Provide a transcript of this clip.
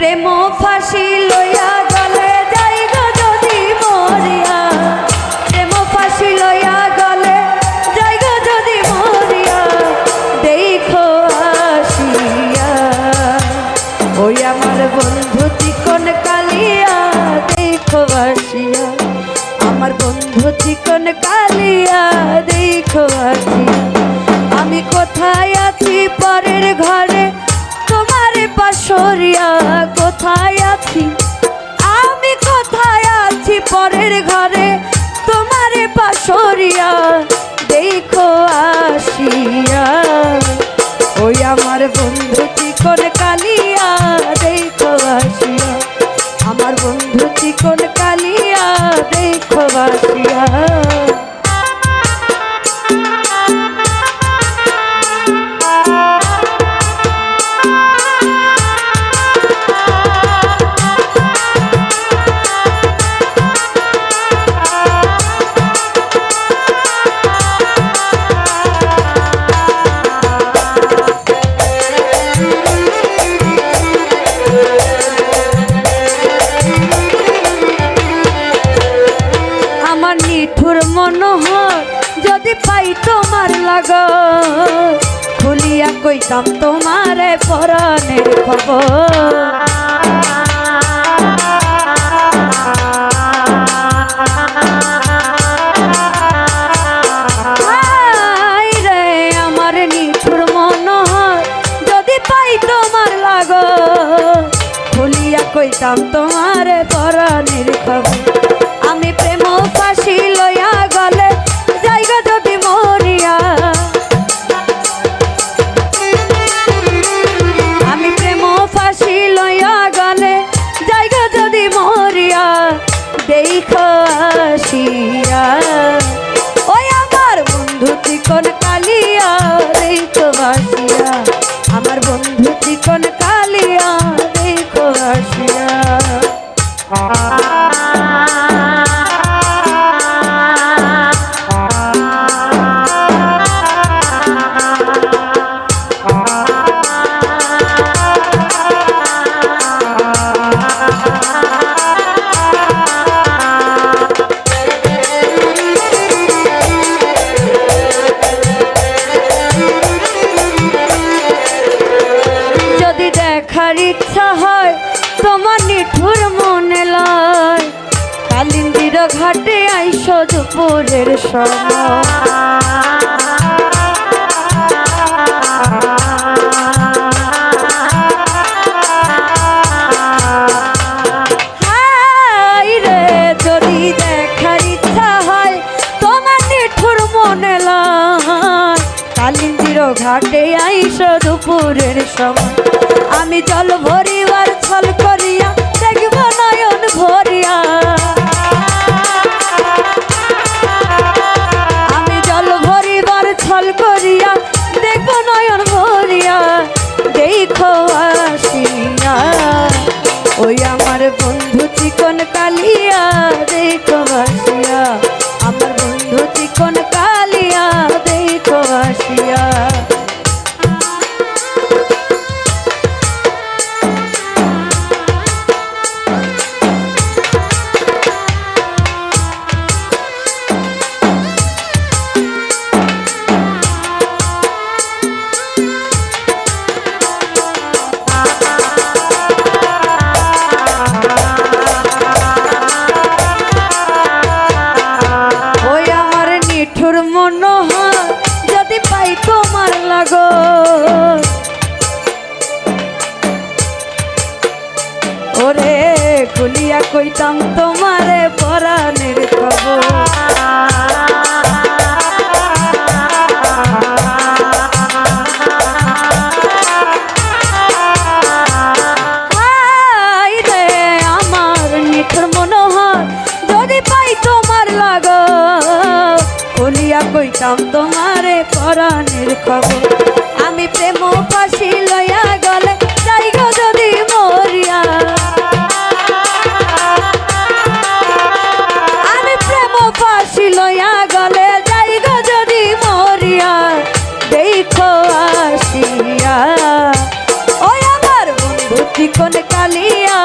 প্রেম ফাঁসি লইয়া গলে যাই গো যদি মরিয়া, প্রেম ফাঁসি লইয়া গলে যাই গো যদি মরিয়া, দেখো আসিয়া ওই আমার বন্ধু চিকন কালিয়া, দেখো আসিয়া আমার বন্ধু চিকন কালিয়া, দেখো আসিয়া আমি কোথায় আছি পরের ঘরে তোমার পাশরিয়া, কোথায় আছি আমি কোথায় আছি পরের ঘরে তোমার পাশরিয়া, দেখো আসিয়া ওই আমার বন্ধু চিকন কালিয়া, দেখো আসিয়া আমার বন্ধু চিকন কালিয়া, দেখো আসিয়া। নিঠুর মনোহর যদি পাই তোমার লাগা, খুলিয়া কইতাম তোমার পরাণের খবর। রে আমার নিঠুর মনোহর যদি পাই তোমার লাগা, খুলিয়া কইতাম তোমার পরাণের খবর। আমি প্রেম ফাঁসি লইয়া গলে যাইগা যদি মরিয়া, আমি প্রেম ফাঁসি লইয়া গলে যাইগা যদি মরিয়া, দেখো আসিয়া ওই আমার বন্ধু চিকন কালিয়া, দেখো আসিয়া আমার বন্ধু চিকন কালিয়া, দেখো আসিয়া। দেখার ইচ্ছা হয় তোমার নিঠুর মনে লয়, কালিন্দির ঘাটে আইসো দুপুরের সময়। রে যদি দেখার ইচ্ছা হয় তোমার নিঠুর মনে লয়, কালিন্দির ঘাটে আইসো দুপুরের সময়। আমি জল ভরিবার ছল করিয়া দেখব নয়ন ভরিয়া, আমি জল ভরিবার ছল করিয়া দেখব নয়ন ভরিয়া, দেখো আসিয়া ওই আমার বন্ধু চিকন কালিয়া, দেখো আসিয়া আমার বন্ধু চিকন কালিয়া, দেখো আসিয়া। নিঠুর মনোহর যদি পাই তোমার লাগো, ওরে খুলিয়া কইতাম তোমার পরাণের খবর। আমার নিঠুর মনোহর যদি পাই তোমার লাগো, খুলিয়া কইতাম তোমারে পরাণের খবর। আমি প্রেম ফাঁসি লইয়া গলে যাই গো যদি মরিয়া, আমি প্রেম ফাঁসি লইয়া গলে যাই গো যদি মরিয়া, দেখো আসিয়া ওই আমার বন্ধু চিকন কালি বলিয়া